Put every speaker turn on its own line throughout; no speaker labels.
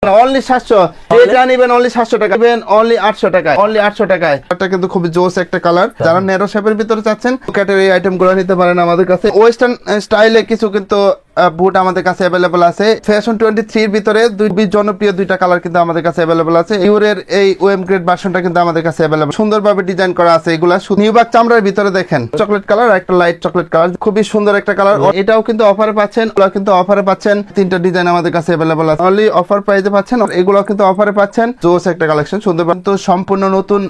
Only 700, এটা নেবেন only 700 টাকা, নেবেন অনলি 800 টাকায়, অনলি 800 টাকায়। এটা কিন্তু খুব জোস একটা কালার, যারা ন্যারো শেপের ভিতরে চাচ্ছেন ক্যাটাগরি আইটেম গুলো নিতে পারেন আমাদের কাছে। ওয়েস্টার্ন স্টাইলে কিছু কিন্তু বুট আমাদের কাছে अवेलेबल আছে। ফ্যাশন 23 এর ভিতরে দুই জনপ্রিয় দুইটা কালার কিন্তু আমাদের কাছে अवेलेबल আছে। ইউরের এই ওএম গ্রেড ভার্সনটা কিন্তু আমাদের কাছে अवेलेबल, সুন্দরভাবে ডিজাইন করা আছে। এগুলা নিউবাক চামড়ার ভিতরে দেখেন, চকলেট কালার আর একটা লাইট চকলেট কালার, খুবই সুন্দর একটা কালার। এটাও কিন্তু অফারে পাচ্ছেন, এগুলো কিন্তু অফারে পাচ্ছেন। তিনটা ডিজাইন আমাদের কাছে अवेलेबल আছে, অনলি অফার প্রাইসে পাচ্ছেন। এগুলো কিন্তু অফারে পাচ্ছেন। জোস একটা কালেকশন, সুন্দর কিন্তু সম্পূর্ণ নতুন,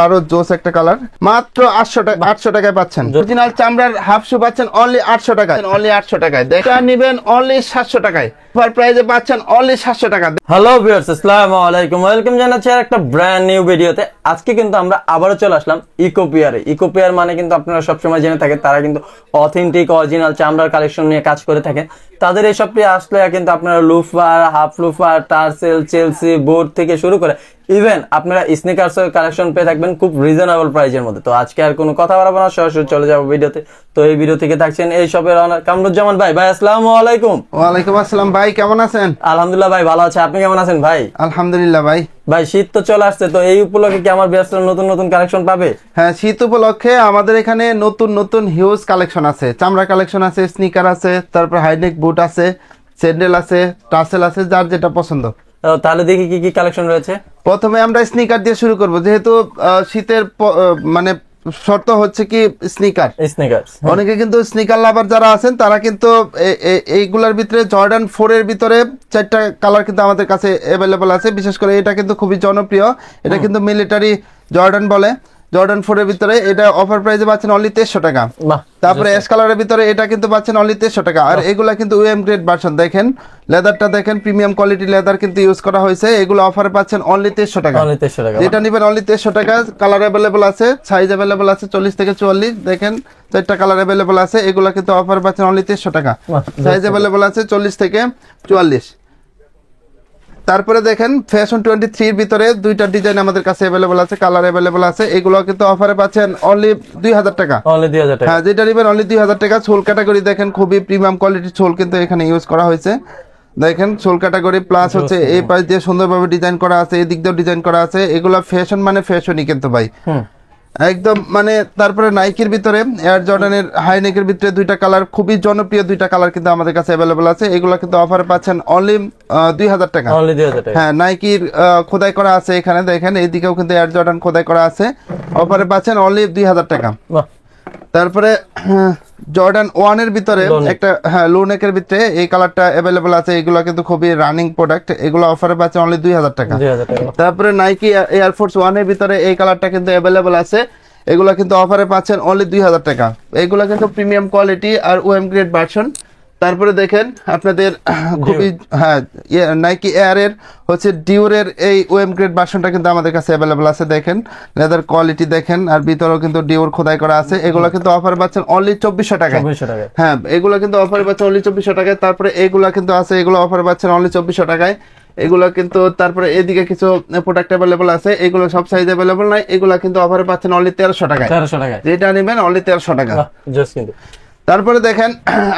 আরো জোস একটা কালার। মাত্র 800 টাকা, 800 টাকায় পাচ্ছেন। অরিজিনাল চামড়ার হাফ শু পাচ্ছেন অনলি 800 টাকায়, অনলি 800 টাকায়। দেখা নেবেন অনলি 700 টাকায়, অফার প্রাইসে পাচ্ছেন অনলি 700 টাকা।
হ্যালো ভিউয়ার্স, আসসালামু আলাইকুম, ওয়েলকাম জানাচ্ছি আর একটা ব্র্যান্ড নিউ ভিডিওতে। আজকে কিন্তু আমরা আবারও চলে আসলাম ইকোপিয়ারে। ইকোপিয়ার মানে কিন্তু আপনারা সবসময় জেনে থাকেন, তারা কিন্তু অথেন্টিক অরিজিনাল চামড়ার কালেকশন নিয়ে কাজ করে থাকেন। তাদের এই সবটি আসলে কিন্তু আপনারা loafer, half loafer, tassel, Chelsea, boat থেকে শুরু করে ইভেন আপনারা স্নিকার্স কালেকশন পেয়ে থাকবেন খুব রিজনেবল প্রাইসের মধ্যে। তো আজকে আর কোনো কথা বাড়াবো না, সরাসরি চলে যাবো ভিডিওতে। তো এই ভিডিও থেকে থাকছেন এই শপের অনার কামরুজ্জামান ভাই। ভাই আসসালামু আলাইকুম।
ওয়ালাইকুম আসসালাম ভাই, কেমন আছেন?
আলহামদুলিল্লাহ ভাই, ভালো আছে। আপনি কেমন আছেন ভাই?
আলহামদুলিল্লাহ ভাই।
ভাই শীত তো চলে আসছে, তো এই উপলক্ষে কি আমার ব্যবসার নতুন নতুন কালেকশন পাবে?
হ্যাঁ, শীত উপলক্ষে আমাদের এখানে নতুন নতুন হিউজ কালেকশন আছে। চামড়া কালেকশন আছে, স্নিকার আছে, তারপর হাইনেক বুট আছে, স্যান্ডেল আছে, টাসেল আছে, যার যেটা পছন্দ।
তাহলে দেখি কি কি কালেকশন রয়েছে।
প্রথমে আমরা স্নিকার দিয়ে শুরু করব, যেহেতু শীতের মানে শর্ত হচ্ছে কি স্নিকার। অনেকে কিন্তু স্নিকার লাভার যারা আছেন তারা কিন্তু এইগুলার ভিতরে জর্ডান 4 এর ভিতরে 4টা কালার কিন্তু আমাদের কাছে अवेलेबल আছে। বিশেষ করে এটা কিন্তু খুবই জনপ্রিয়, এটা কিন্তু মিলিটারি জর্ডান বলে। জর্ডান 4 এর ভিতরে এটা অফার প্রাইসে পাচ্ছেন অনলি 2300 টাকা। তারপরে এস কালারের ভিতরে এটা কিন্তু পাচ্ছেন অনলি 2300 টাকা। আর এগুলা কিন্তু ওএম গ্রেড ভার্সন, দেখেন লেদারটা দেখেন, প্রিমিয়াম কোয়ালিটি লেদার কিন্তু ইউজ করা হয়েছে। এগুলো অফারে পাচ্ছেন অনলি 2300 টাকা। যেটা নেবেন অনলি 2300 টাকা। কালার अवेलेबल আছে, সাইজ अवेलेबल আছে 40 থেকে 44। দেখেন 4টা কালার अवेलेबल আছে। এগুলা কিন্তু অফারে পাচ্ছেন অনলি 2300 টাকা। সাইজ अवेलेबल আছে 40 থেকে 44। তারপরে দেখেন ফ্যাশন 23 এর ভিতরে দুইটা ডিজাইন আমাদের কাছে अवेलेबल আছে, কালার अवेलेबल আছে। এগুলো কিন্তু অফারে পাচ্ছেন অনলি 2000 টাকা, অনলি 2000 টাকা। হ্যাঁ, যেটা নেবেন অনলি 2000 টাকা। সোল ক্যাটাগরি দেখেন, খুবই প্রিমিয়াম কোয়ালিটির সোল কিন্তু এখানে ইউজ করা হয়েছে। দেখেন সোল ক্যাটাগরি প্লাস হচ্ছে এই পাশ দিয়ে সুন্দরভাবে ডিজাইন করা আছে, এই দিক দিয়েও ডিজাইন করা আছে। এগুলা ফ্যাশন মানে ফ্যাশনই কিন্তু ভাই, একদম মানে। তারপরে নাইকির ভিতরে এয়ার জর্ডানের হাইনেকের ভিতরে দুইটা কালার, খুবই জনপ্রিয় দুইটা কালার কিন্তু আমাদের কাছে अवेलेबल আছে। এগুলো কিন্তু অফারে পাচ্ছেন অনলি 2000 টাকা, অনলি 2000 টাকা। হ্যাঁ, নাইকির খোদাই করা আছে এখানে, দেখেন এইদিকেও কিন্তু এয়ার জর্ডান খোদাই করা আছে। অফারে পাচ্ছেন অনলি 2000 টাকা। তারপরে জর্ডান 1 এর ভিতরে একটা, হ্যাঁ, লো নেকের ভিতরে এই কালারটা अवेलेबल আছে। এগুলো কিন্তু খুবই রানিং প্রোডাক্ট, এগুলো অফারে পাচ্ছেন অনলি 2000 টাকা। তারপরে নাইকি এয়ার ফোর্স 1 এর ভিতরে এই কালারটা কিন্তু अवेलेबल আছে। এগুলো কিন্তু অফারে পাচ্ছেন অনলি 2000 টাকা। এগুলো কিন্তু প্রিমিয়াম কোয়ালিটি আর ওএম গ্রেড ভার্সন। তারপরে দেখেন আপনাদের খুবই, হ্যাঁ, নাইকি এয়ার এর হচ্ছে ডিউরের এই ওএম গ্রেড ভার্সনটা কিন্তু আমাদের কাছে अवेलेबल আছে। দেখেন লেদার কোয়ালিটি দেখেন, আর ভিতরেও কিন্তু ডিউর খোদাই করা আছে। এগুলো কিন্তু অফারে পাচ্ছেন অনলি 2400 টাকায়। হ্যাঁ, এগুলো কিন্তু অফারে পাচ্ছেন অনলি 2400 টাকায়। তারপরে এগুলো কিন্তু আছে, এগুলো অফারে পাচ্ছেন অনলি 2400 টাকায়। এগুলো কিন্তু, তারপরে এদিকে কিছু প্রোডাক্ট अवेलेबल আছে, এগুলো সব সাইজ अवेलेबल নাই। এগুলো কিন্তু অফারে পাচ্ছেন অনলি 1300 টাকায়, 1300 টাকায়। যেটা নেবেন অনলি 1300 টাকা। তারপরে দেখেন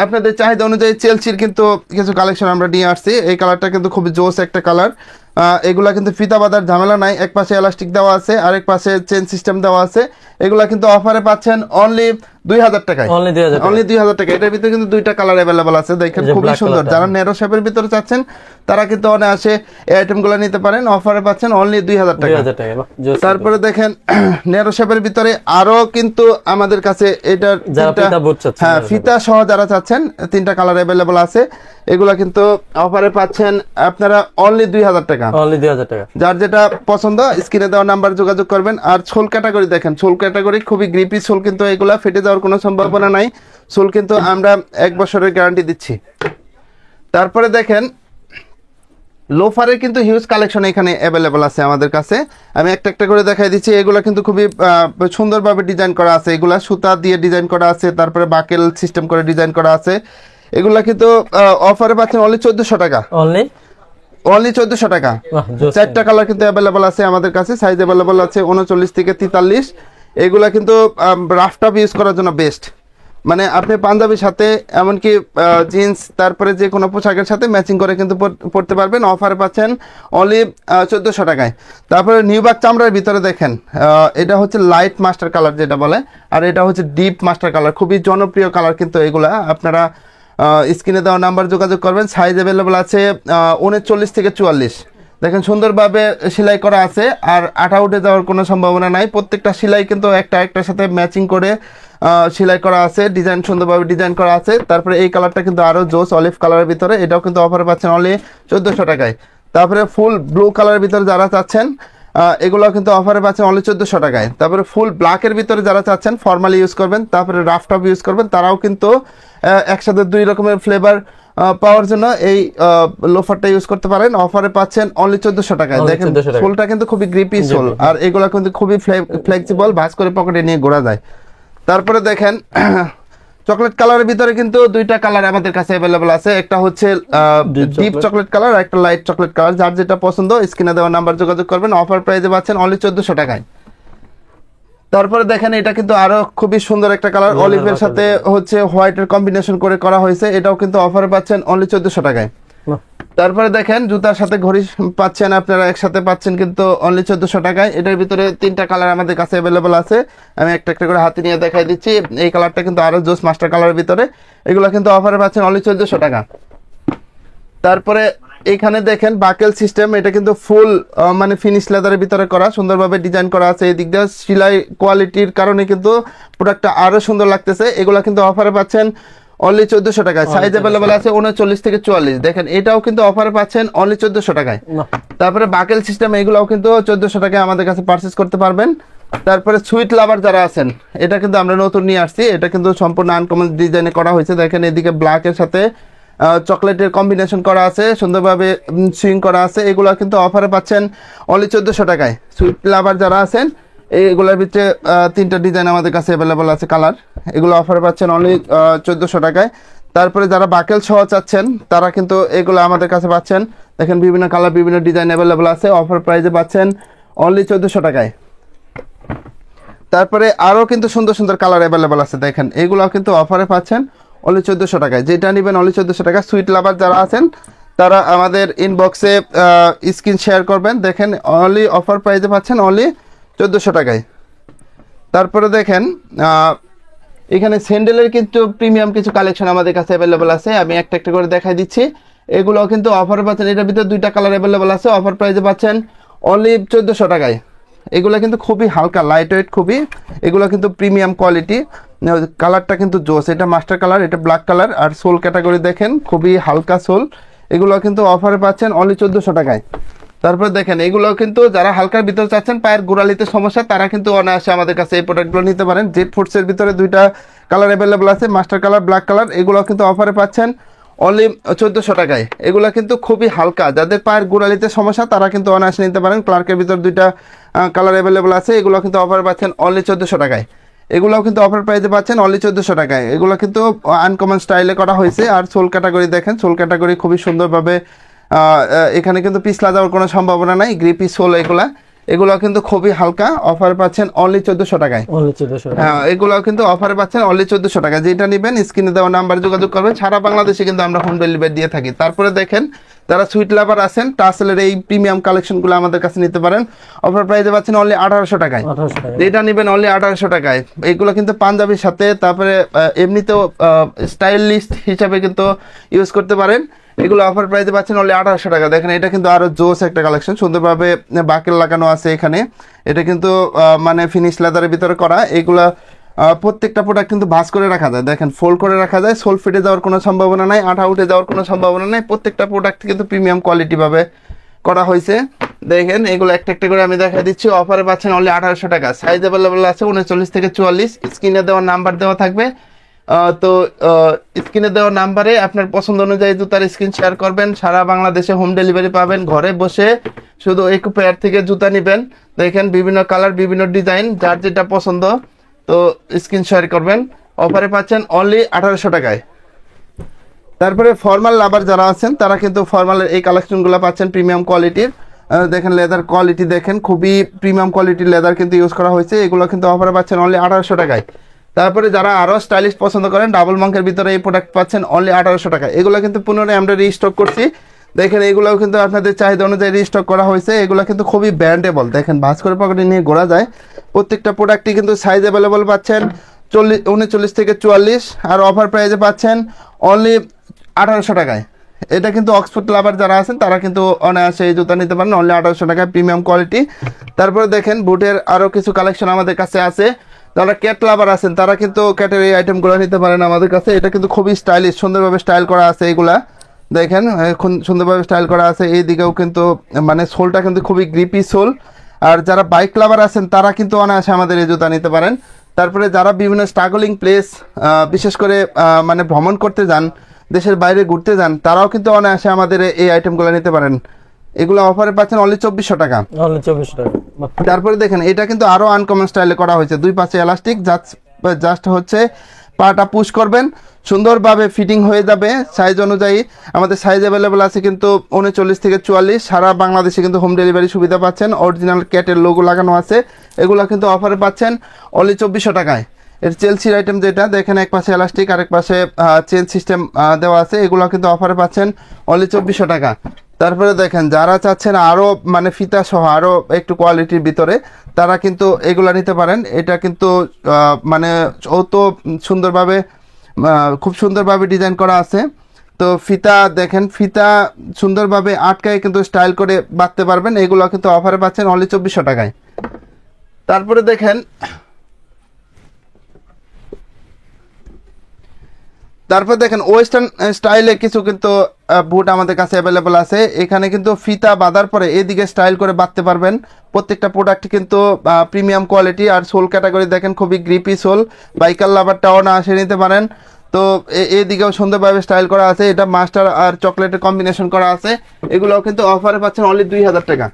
আপনাদের চাহিদা অনুযায়ী চেলসির কিন্তু কিছু কালেকশন আমরা নিয়ে আসছি। এই কালারটা কিন্তু খুবই জোস একটা কালার। এগুলা কিন্তু ফিতা বাঁধার ঝামেলা নাই, এক পাশে এলাস্টিক দেওয়া আছে, আরেক পাশে চেন সিস্টেম দেওয়া আছে। এগুলা কিন্তু অফারে পাচ্ছেন অনলি 2000 টাকায়, অনলি 2000 টাকা। এটার ভিতরে কিন্তু দুইটা কালার अवेलेबल আছে, দেখেন খুবই সুন্দর। যারা ন্যারো শেপের ভিতরে চাচ্ছেন তারা কিন্তু অনায়াসে এই আইটেমগুলো নিতে পারেন, অফারে পাচ্ছেন অনলি 2000 টাকা। তারপরে দেখেন ন্যারো শেপের ভিতরে আরো কিন্তু আমাদের কাছে এটার, হ্যাঁ, ফিতা সহ যারা চাচ্ছেন 3টা কালার अवेलेबल আছে। এগুলা কিন্তু অফারে পাচ্ছেন আপনারা অনলি 2000 টাকা, অনলি 2000 টাকা। যার যেটা পছন্দ স্ক্রিনে দেওয়া নাম্বার যোগাযোগ করবেন। আর সোল ক্যাটাগরি দেখেন, সোল ক্যাটাগরি খুবই গ্রিপি সোল, কিন্তু এগুলা ফেটে যাওয়ার কোনো সম্ভাবনা নাই। সোল কিন্তু আমরা 1 বছরের গ্যারান্টি দিচ্ছি। তারপরে দেখেন লোফারের কিন্তু হিউজ কালেকশন এখানে अवेलेबल আছে আমাদের কাছে। আমি একটা একটা করে দেখাই দিচ্ছি। এগুলা কিন্তু খুবই সুন্দরভাবে ডিজাইন করা আছে, এগুলা সুতা দিয়ে ডিজাইন করা আছে, তারপরে বাকেল সিস্টেম করে ডিজাইন করা আছে। এগুলা কিন্তু অফারে পাচ্ছেন অনলি 1400 টাকা, অনলি 1400 টাকা। 4টা কালার কিন্তু अवेलेबल আছে আমাদের কাছে, সাইজ अवेलेबल আছে 39 থেকে 43। এগুলা কিন্তু রাফ টাফ ইউজ করার জন্য বেস্ট, মানে আপনি পাঞ্জাবির সাথে এমনকি জিন্স তারপরে যে কোনো পোশাকের সাথে ম্যাচিং করে কিন্তু পড়তে পারবেন। অফারে পাচ্ছেন অনলি 1400 টাকায়। তারপরে নিউবাক চামড়ার ভিতরে দেখেন, এটা হচ্ছে লাইট মাস্টার কালার যেটা বলে, আর এটা হচ্ছে ডিপ মাস্টার কালার, খুবই জনপ্রিয় কালার কিন্তু এগুলা। আপনারা স্ক্রিনে দেওয়া নাম্বার যোগাযোগ করবেন। সাইজ অ্যাভেলেবল আছে 39 থেকে 44। দেখেন সুন্দরভাবে সেলাই করা আছে, আর আঠা উঠে যাওয়ার কোনো সম্ভাবনা নাই। প্রত্যেকটা সেলাই কিন্তু একটা একটার সাথে ম্যাচিং করে সেলাই করা আছে, ডিজাইন সুন্দরভাবে ডিজাইন করা আছে। তারপরে এই কালারটা কিন্তু আরও জোস অলিভ কালারের ভিতরে, এটাও কিন্তু অফারে পাচ্ছেন অনলি 1400 টাকায়। তারপরে ফুল ব্লু কালারের ভিতরে যারা চাচ্ছেন এগুলো কিন্তু অফারে পাচ্ছেন অনলি 1400 টাকায়। তারপরে ফুল ব্ল্যাকের ভিতরে যারা চাচ্ছেন ফর্মালি ইউজ করবেন, তারপরে রাফ টপ ইউজ করবেন, তারাও কিন্তু একসাথে 2 রকমের ফ্লেভার পাওয়ার জন্য এই লোফারটা ইউজ করতে পারেন। অফারে পাচ্ছেন অনলি 1400 টাকায়। দেখেন সোলটা কিন্তু খুবই গ্রিপি সোল, আর এগুলো কিন্তু খুবই ফ্লেক্সিবল, ভাঁজ করে পকেটে নিয়ে ঘোরা যায়। তারপরে দেখেন চকলেট কালারের ভিতরে কিন্তু 2টা কালার আমাদের কাছে অ্যাভেলেবল আছে, একটা হচ্ছে ডিপ চকলেট কালার আর একটা লাইট চকলেট কালার। যার যেটা পছন্দ স্ক্রিনে দেওয়া নাম্বার যোগাযোগ করবেন। অফার প্রাইসে পাচ্ছেন অনলি 1400 টাকায়। তারপরে দেখেন এটা কিন্তু আরো খুবই সুন্দর একটা কালার, অলিভের সাথে হচ্ছে হোয়াইটের কম্বিনেশন করে করা হয়েছে, এটাও কিন্তু অফারে পাচ্ছেন অনলি 1400 টাকায়। তারপরে দেখেন জুতার সাথে ঘড়ি পাচ্ছেন আপনারা একসাথে পাচ্ছেন কিন্তু অনলি 1400 টাকায়। এটার ভিতরে 3টা কালার আমাদের কাছে অ্যাভেলেবল আছে, আমি একটা একটা করে হাতে নিয়ে দেখাই দিচ্ছি। এই কালারটা কিন্তু আরো জোস মাস্টার কালারের ভিতরে, এগুলো কিন্তু অফারে পাচ্ছেন অনলি 1400 টাকা। তারপরে এখানে দেখেন বাকেল সিস্টেম, এটা কিন্তু ফুল মানে ফিনিশ লেদারের ভিতরে করা, সুন্দরভাবে ডিজাইন করা আছে। এই দিক দিয়ে সেলাই কোয়ালিটির কারণে কিন্তু প্রোডাক্টটা আরো সুন্দর লাগতেছে। এগুলো কিন্তু অফারে পাচ্ছেন অনলি 1400 টাকায়। সাইজ অ্যাভেলেবল আছে 39 থেকে 44। দেখেন এটাও কিন্তু অফারে পাচ্ছেন অনলি 1400 টাকায়। তারপরে বাকেল সিস্টেম এগুলোও কিন্তু 1400 টাকায় আমাদের কাছে পারচেজ করতে পারবেন। তারপরে সুইট লাভার যারা আছেন, এটা কিন্তু আমরা নতুন নিয়ে আসছি, এটা কিন্তু সম্পূর্ণ আনকমন ডিজাইনে করা হয়েছে। দেখেন এদিকে ব্ল্যাকের সাথে চকলেটের কম্বিনেশন করা আছে, সুন্দরভাবে সুইং করা আছে। এগুলো কিন্তু অফারে পাচ্ছেন অনলি 1400 টাকায়। সুইট লাভার যারা আছেন এইগুলোর ভিতরে 3টা ডিজাইন আমাদের কাছে অ্যাভেলেবল আছে কালার, এগুলো অফারে পাচ্ছেন অনলি 1400 টাকায়। তারপরে যারা বাকেল সহ চাচ্ছেন তারা কিন্তু এগুলো আমাদের কাছে পাচ্ছেন। দেখেন বিভিন্ন কালার বিভিন্ন ডিজাইন অ্যাভেলেবল আছে, অফার প্রাইসে পাচ্ছেন অনলি 1400 টাকায়। তারপরে আরও কিন্তু সুন্দর সুন্দর কালার অ্যাভেলেবল আছে, দেখেন এগুলো কিন্তু অফারে পাচ্ছেন অনলি 1400 টাকায়। যেটা নেবেন অনলি 1400 টাকা। সুইট লাভার যারা আছেন তারা আমাদের ইনবক্সে স্ক্রিন শেয়ার করবেন। দেখেন অনলি অফার প্রাইসে পাচ্ছেন অনলি 1400 টাকায়। তারপরে দেখেন এখানে স্যান্ডেলের কিন্তু প্রিমিয়াম কিছু কালেকশন আমাদের কাছে অ্যাভেলেবল আছে, আমি একটা একটা করে দেখাই দিচ্ছি। এগুলো কিন্তু অফারে পাচ্ছেন, এটার ভিতরে 2টা কালার অ্যাভেলেবল আছে, অফার প্রাইসে পাচ্ছেন অনলি 1400 টাকায়। এগুলো কিন্তু খুবই হালকা লাইট ওয়েট, খুবই এগুলো কিন্তু প্রিমিয়াম কোয়ালিটি। কালারটা কিন্তু জোস, এটা মাস্টার কালার, এটা ব্ল্যাক কালার। আর সোল ক্যাটাগরি দেখেন খুবই হালকা সোল, এগুলো কিন্তু অফারে পাচ্ছেন অনলি 1400 টাকায়। তারপর দেখেন এগুলো কিন্তু যারা হালকার ভিতরে চাচ্ছেন, পায়ের গোড়ালিতে সমস্যা, তারা কিন্তু অনায়াসে আমাদের কাছে এই প্রোডাক্টগুলো নিতে পারেন। জেড ফুডসের ভিতরে 2টা কালার অ্যাভেলেবল আছে, মাস্টার কালার ব্ল্যাক কালার। এগুলো কিন্তু অফারে পাচ্ছেন অনলি 1400 টাকায়। এগুলো কিন্তু খুবই হালকা, যাদের পায়ের গোড়ালিতে সমস্যা তারা কিন্তু অনায়াসে নিতে পারেন। ক্লার্কের ভিতর 2টা কালার অ্যাভেলেবল আছে, এগুলো কিন্তু অফারে পাচ্ছেন অনলি 1400 টাকায়। এগুলোও কিন্তু অফার প্রাইসে পাচ্ছেন অনলি 1400 টাকায়। এগুলো কিন্তু আনকমন স্টাইলে করা হয়েছে। আর সোল ক্যাটাগরি দেখেন, সোল ক্যাটাগরি খুবই সুন্দরভাবে, এখানে কিন্তু পিছলা যাওয়ার কোনো সম্ভাবনা নাই, গ্রিপি সোল এগুলা। এগুলো কিন্তু খুবই হালকা, অফার পাচ্ছেন অনলি 1400 টাকায়। হ্যাঁ, এগুলো কিন্তু অফারে পাচ্ছেন অনলি 1400 টাকা। যেটা নেবেন স্ক্রিনে দেওয়া নাম্বার যোগাযোগ করবেন, সারা বাংলাদেশে কিন্তু আমরা হোম ডেলিভারি দিয়ে থাকি। তারপরে দেখেন যারা সুইট লাভার আছেন টাসেলের এই প্রিমিয়াম কালেকশনগুলো আমাদের কাছে নিতে পারেন, অফার প্রাইসে পাচ্ছেন অনলি 1800 টাকায়। যেটা নেবেন অনলি 1800 টাকায়। এগুলো কিন্তু পাঞ্জাবির সাথে তারপরে এমনিতেও স্টাইলিস্ট হিসাবে কিন্তু ইউজ করতে পারেন। এগুলো অফার প্রাইসে পাচ্ছেন অনলি 1800 টাকা। দেখেন এটা কিন্তু আরো জোস একটা কালেকশন, সুন্দরভাবে বাকেল লাগানো আছে এখানে। এটা কিন্তু মানে ফিনিশ লেদারের ভিতরে করা। এগুলা প্রত্যেকটা প্রোডাক্ট কিন্তু ভাঁজ করে রাখা যায়, দেখেন ফোল্ড করে রাখা যায়, সোল ফেটে যাওয়ার কোনো সম্ভাবনা নাই, আঠা উঠে যাওয়ার কোনো সম্ভাবনা নাই। প্রত্যেকটা প্রোডাক্ট কিন্তু প্রিমিয়াম কোয়ালিটি ভাবে করা হয়েছে। দেখেন এগুলো একটা একটা করে আমি দেখা দিচ্ছি, অফারে পাচ্ছেন অনলি 1800 টাকা। সাইজ অ্যাভেলেবল আছে 39 থেকে 44। স্ক্রিনে দেওয়া নাম্বার দেওয়া থাকবে, তো স্ক্রিনে দেওয়া নাম্বারে আপনার পছন্দ অনুযায়ী জুতার স্ক্রিন শেয়ার করবেন। সারা বাংলাদেশে হোম ডেলিভারি পাবেন, ঘরে বসে শুধু ইকোপেয়ার থেকে জুতা নেবেন। দেখেন বিভিন্ন কালার বিভিন্ন ডিজাইন, যার যেটা পছন্দ তো স্ক্রিন শেয়ার করবেন। অফারে পাচ্ছেন অনলি 1800 টাকায়। তারপরে ফর্মাল লাভার যারা আছেন তারা কিন্তু ফর্মালের এই কালেকশনগুলো পাচ্ছেন প্রিমিয়াম কোয়ালিটির। দেখেন লেদার কোয়ালিটি দেখেন, খুবই প্রিমিয়াম কোয়ালিটির লেদার কিন্তু ইউজ করা হয়েছে। এগুলো কিন্তু অফারে পাচ্ছেন অনলি 1800 টাকায়। তারপরে যারা আরো স্টাইলিশ পছন্দ করেন ডাবল মাঙ্কের ভিতরে এই প্রোডাক্ট পাচ্ছেন অনলি 1800 টাকা। এগুলো কিন্তু পুনরায় আমরা রিস্টক করছি। দেখেন এগুলোও কিন্তু আপনাদের চাহিদা অনুযায়ী রিস্টক করা হয়েছে। এগুলো কিন্তু খুবই ব্র্যান্ডেবল, দেখেন ভাঁজ করে পকেটে নিয়ে ঘোরা যায়। প্রত্যেকটা প্রোডাক্টই কিন্তু সাইজ অ্যাভেলেবল পাচ্ছেন 39 থেকে 44, আর অফার প্রাইসে পাচ্ছেন অনলি 1800 টাকায়। এটা কিন্তু অক্সফোর্ড লাভার যারা আছেন তারা কিন্তু অনায়াসে এই জুতা নিতে পারেন অনলি 1800 টাকায়, প্রিমিয়াম কোয়ালিটি। তারপরে দেখেন বুটের আরো কিছু কালেকশন আমাদের কাছে আছে। যারা ক্যাট লাভার আছেন তারা কিন্তু ক্যাটের এই আইটেমগুলো নিতে পারেন আমাদের কাছে। এটা কিন্তু খুবই স্টাইলিশ, সুন্দরভাবে স্টাইল করা আছে। এগুলা দেখেন এখন সুন্দরভাবে স্টাইল করা আছে। এই দিকেও কিন্তু মানে সোলটা কিন্তু খুবই গ্রিপি সোল। আর যারা বাইক লাভার আছেন তারা কিন্তু অনায়াসে আমাদের এই জুতা নিতে পারেন। তারপরে যারা বিভিন্ন স্ট্রাগলিং প্লেস বিশেষ করে মানে ভ্রমণ করতে যান, দেশের বাইরে ঘুরতে যান, তারাও কিন্তু অনায়াসে আমাদের এই আইটেমগুলো নিতে পারেন। এগুলো অফারে পাচ্ছেন অনলি 2400 টাকা। তারপরে দেখেন এটা কিন্তু আরো আনকমন স্টাইলে করা হয়েছে, দুই পাশে এলাস্টিক, জাস্ট হচ্ছে পাটা পুশ করবেন, সুন্দরভাবে ফিটিং হয়ে যাবে সাইজ অনুযায়ী। আমাদের সাইজ অ্যাভেলেবল আছে কিন্তু 39 থেকে 44, সারা বাংলাদেশে কিন্তু হোম ডেলিভারি সুবিধা পাচ্ছেন। অরিজিনাল ক্যাটের লোগো লাগানো আছে। এগুলো কিন্তু অফারে পাচ্ছেন অনলি 2400 টাকায়। এর চেলসির আইটেম যেটা দেখেন, এক পাশে এলাস্টিক আরেক পাশে চেন সিস্টেম দেওয়া আছে। এগুলো কিন্তু অফারে পাচ্ছেন অনলি 2400 টাকা। তারপরে দেখেন যারা চাচ্ছেন আরো মানে ফিতা সহ আরো একটু কোয়ালিটির ভিতরে, তারা কিন্তু এগুলা নিতে পারেন। এটা কিন্তু মানে ও তো সুন্দরভাবে খুব সুন্দরভাবে ডিজাইন করা আছে। তো ফিতা দেখেন, ফিতা সুন্দরভাবে আটকায় কিন্তু স্টাইল করে বাঁধতে পারবেন। এগুলো কিন্তু অফারে পাচ্ছেন অনলি 2400 টাকায়। তারপরে দেখেন ওয়েস্টার্ন স্টাইলে কিছু কিন্তু বুট আমাদের কাছে অ্যাভেলেবল আছে। এখানে কিন্তু ফিতা বাঁধার পরে এদিকে স্টাইল করে বাঁধতে পারবেন। প্রত্যেকটা প্রোডাক্ট কিন্তু প্রিমিয়াম কোয়ালিটি। আর সোল ক্যাটাগরি দেখেন খুবই গ্রিপি সোল, বাইকার লাভারটাও না আসে নিতে পারেন। তো এদিকেও সুন্দরভাবে স্টাইল করা আছে। এটা মাস্টার আর চকলেটের কম্বিনেশন করা আছে। এগুলোও কিন্তু অফারে পাচ্ছেন অনলি 2000 টাকা।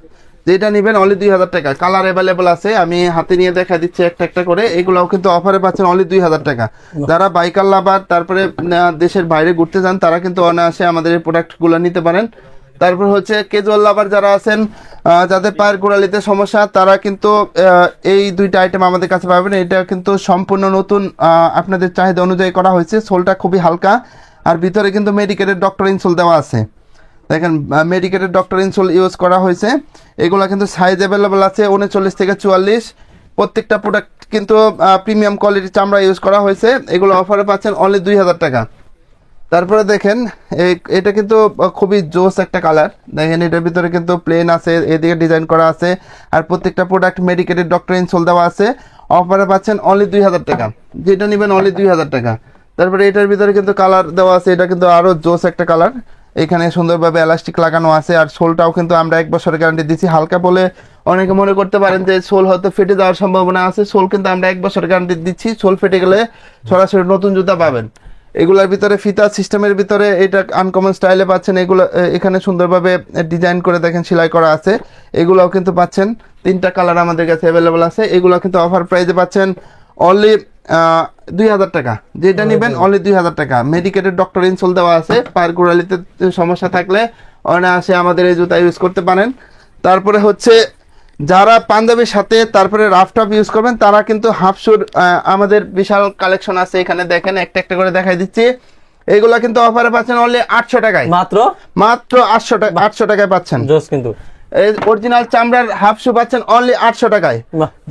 যেটা নেবেন অনলি 2000 টাকা। কালার অ্যাভেলেবল আছে, আমি হাতে নিয়ে দেখা দিচ্ছি একটা একটা করে। এগুলোও কিন্তু অফারে পাচ্ছেন অনলি 2000 টাকা। যারা বাইকার লাভার তারপরে দেশের বাইরে ঘুরতে যান তারা কিন্তু অনায়াসে আমাদের এই প্রোডাক্টগুলো নিতে পারেন। তারপর হচ্ছে ক্যাজুয়াল লাভার যারা আছেন, যাদের পায়ের গোড়ালিতে সমস্যা, তারা কিন্তু এই দুইটা আইটেম আমাদের কাছে পাবেন। এটা কিন্তু সম্পূর্ণ নতুন আপনাদের চাহিদা অনুযায়ী করা হয়েছে। সোলটা খুবই হালকা, আর ভিতরে কিন্তু মেডিকেটেড ডক্টর ইনসোল দেওয়া আছে। দেখেন মেডিকেটেড ডক্টর ইনসোল ইউজ করা হয়েছে। এগুলো কিন্তু সাইজ অ্যাভেলেবল আছে 39 থেকে 44। প্রত্যেকটা প্রোডাক্ট কিন্তু প্রিমিয়াম কোয়ালিটির চামড়া ইউজ করা হয়েছে। এগুলো অফারে পাচ্ছেন অনলি 2000 টাকা। তারপরে দেখেন এটা কিন্তু খুবই জোস একটা কালার। দেখেন এটার ভিতরে কিন্তু প্লেন আছে, এদিকে ডিজাইন করা আছে, আর প্রত্যেকটা প্রোডাক্ট মেডিকেটেড ডক্টর ইনসোল দেওয়া আছে। অফারে পাচ্ছেন অনলি 2000 টাকা। যেটা নেবেন অনলি 2000 টাকা। তারপরে এটার ভিতরে কিন্তু কালার দেওয়া আছে, এটা কিন্তু আরো জোস একটা কালার। এখানে সুন্দরভাবে এলাস্টিক লাগানো আছে, আর সোলটাও কিন্তু আমরা 1 বছরের গ্যারান্টি দিচ্ছি। হালকা বলে অনেকে মনে করতে পারেন যে সোল হয়তো ফেটে যাওয়ার সম্ভাবনা আছে। সোল কিন্তু আমরা 1 বছরের গ্যারান্টি দিচ্ছি। সোল ফেটে গেলে সরাসরি নতুন জুতা পাবেন। এগুলোর ভিতরে ফিতা সিস্টেমের ভিতরে এটা আনকমন স্টাইলে পাচ্ছেন। এগুলো এখানে সুন্দরভাবে ডিজাইন করে দেখেন সেলাই করা আছে। এগুলোও কিন্তু পাচ্ছেন, 3টা কালার আমাদের কাছে অ্যাভেলেবল আছে। এগুলো কিন্তু অফার প্রাইসে পাচ্ছেন অনলি 2000 টাকা। যেটা নেবেন অনলি 2000 টাকা। মেডিকেটেড ডক্টর ইনসোল দেওয়া আছে। পায়ের গোড়ালিতে সমস্যা থাকলে অনায়াসে আমাদের এই জুতা ইউজ করতে পারেন। তারপরে হচ্ছে যারা পাঞ্জাবির সাথে তারপরে রাফ টপ ইউজ করবেন তারা কিন্তু হাফ শুর আমাদের বিশাল কালেকশন আছে। এখানে দেখেন একটা একটা করে দেখাই দিচ্ছি। এগুলা কিন্তু অফারে পাচ্ছেন অনলি 800 টাকায়। মাত্র 800 টাকায় পাচ্ছেন। কিন্তু অরিজিনাল চামড়ার হাফ শু পাচ্ছেন অনলি 800 টাকায়।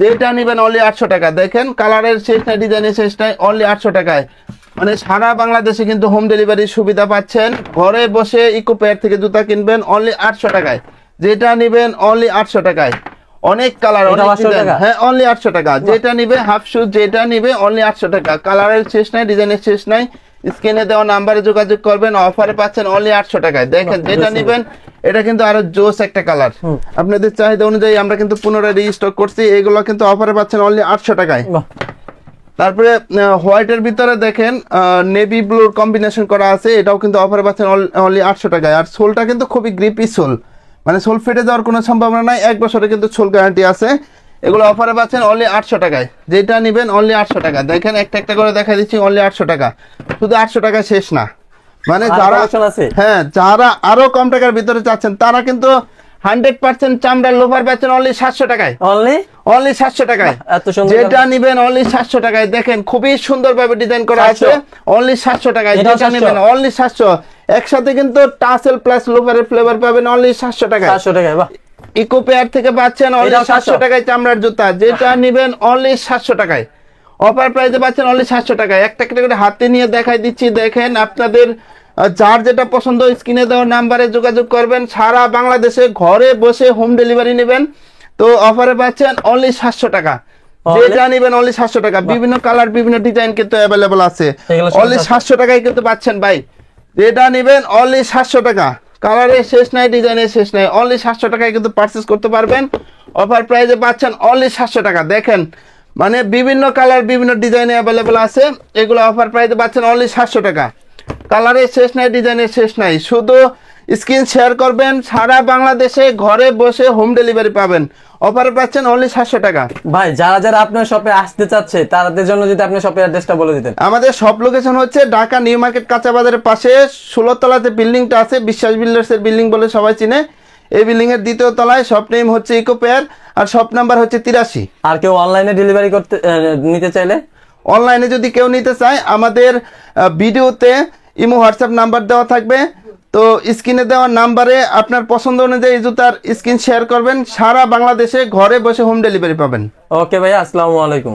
যেটা নেবেন অনলি 800 টাকা। দেখেন কালারের শেষ নাই, ডিজাইনের শেষ নাই, অনলি 800 টাকায়। মানে সারা বাংলাদেশে কিন্তু হোম ডেলিভারির সুবিধা পাচ্ছেন। ঘরে বসে ইকো পেয়ার থেকে জুতা কিনবেন অনলি 800 টাকায়। যেটা নেবেন অনলি 800 টাকায়। অনেক কালার, অনেক ডিজাইন। হ্যাঁ অনলি 800 টাকা। যেটা নিবে হাফ শু, যেটা নিবে অনলি 800 টাকা। কালারের শেষ নাই, ডিজাইনের শেষ নাই। স্ক্রিনে দেওয়া নাম্বারে যোগাযোগ করবেন। অফারে পাচ্ছেন অনলি 800 টাকায়। দেখেন যেটা নিবেন এটা কিন্তু আরো জোস একটা কালার। আপনাদের চাহিদা অনুযায়ী আমরা কিন্তু পুনরায় রিস্টক করছি। এগুলো কিন্তু অফারে পাচ্ছেন অনলি 800 টাকায়। তারপরে হোয়াইটের ভিতরে দেখেন নেভি ব্লুর কম্বিনেশন করা আছে। এটাও কিন্তু অফারে পাচ্ছেন অনলি 800 টাকায়। আর সোলটা কিন্তু খুবই গ্রিপি সোল, মানে সোল ফেটে যাওয়ার কোনো সম্ভাবনা নাই। 1 বছরে কিন্তু সোল গ্যারান্টি আছে। এগুলো অফারে পাচ্ছেন অনলি 800 টাকায়। যেটা নেবেন অনলি 800 টাকা। দেখেন একটা একটা করে দেখা দিচ্ছি অনলি 800 টাকা। শুধু 800 টাকা শেষ না, মানে যারা হ্যাঁ যারা আরো কম টাকার ভিতরে চাচ্ছেন তারা কিন্তু 100% চামড়ার লোফার পাচ্ছেন অনলি 700 টাকায়। অনলি 700 টাকায়।
এত সুন্দর
যেটা নিবেন অনলি 700 টাকায়, দেখেন খুবই সুন্দরভাবে ডিজাইন করা আছে, অনলি 700 টাকায় যেটা নিবেন অনলি 700। একসাথে কিন্তু টাসেল প্লাস লোফারের ফ্লেভার পাবেন অনলি 700 টাকায়।
700 টাকায়, বাহ।
ইকো পেয়ার থেকে পাচ্ছেন অনলি 700 টাকায় চামড়ার জুতা, যেটা নিবেন অনলি 700 টাকায়। অফার প্রাইসে পাচ্ছেন অনলি 700 টাকায়। একটা করে হাতে নিয়ে দেখাই দিচ্ছি, দেখেন আপনাদের যার যেটা পছন্দ স্ক্রিনে দেওয়া নাম্বারে যোগাযোগ করবেন, সারা বাংলাদেশে ঘরে বসে হোম ডেলিভারি নেবেন। তো অফারে পাচ্ছেন অনলি 700 টাকা, যেটা নেবেন অনলি 700 টাকা। বিভিন্ন কালার বিভিন্ন ডিজাইন কিন্তু অ্যাভেলেবল আছে, অনলি 700 টাকায় কিন্তু পাচ্ছেন ভাই। যেটা নেবেন অনলি 700 টাকা, কালারের শেষ নাই, ডিজাইনের শেষ নাই, অনলি 700 টাকায় কিন্তু পারচেস করতে পারবেন। অফার প্রাইসে পাচ্ছেন অনলি 700 টাকা। দেখেন মানে বিভিন্ন কালার বিভিন্ন ডিজাইনে অ্যাভেলেবল আছে, এগুলো অফার প্রাইসে পাচ্ছেন অনলি 700 টাকা। কালারের শেষ নাই, ডিজাইনের শেষ নাই, শুধু স্ক্রিন শেয়ার করবেন, সারা বাংলাদেশে ঘরে বসে হোম ডেলিভারি পাবেন। অফারে পাচ্ছেন অনলি 700 টাকা।
ভাই যারা যারা আপনার শপে আসতে চাচ্ছে তাদের জন্য যদি আপনি শপের অ্যাড্রেসটা বলে দিতেন।
আমাদের শপ লোকেশন হচ্ছে ঢাকা নিউ মার্কেট কাঁচা বাজারের পাশে 16 তলাতে বিল্ডিংটা আছে, বিশ্বাস বিল্ডার্স এর বিল্ডিং বলে সবাই চিনে। এই বিল্ডিং এর দ্বিতীয় তলায়, শপ নেম হচ্ছে ইকো পেয়ার, আর শপ নাম্বার হচ্ছে 83।
আর কেউ অনলাইনে ডেলিভারি করতে নিতে চাইলে,
অনলাইনে যদি কেউ নিতে চায়, আমাদের ভিডিওতে ইমো হোয়াটসঅ্যাপ নাম্বার দেওয়া থাকবে, তো স্ক্রিনে দেওয়া নাম্বারে আপনার পছন্দ অনুযায়ী জুতার স্ক্রিন শেয়ার করবেন, সারা বাংলাদেশে ঘরে বসে হোম ডেলিভারি পাবেন।
ওকে ভাইয়া, আসসালামু আলাইকুম।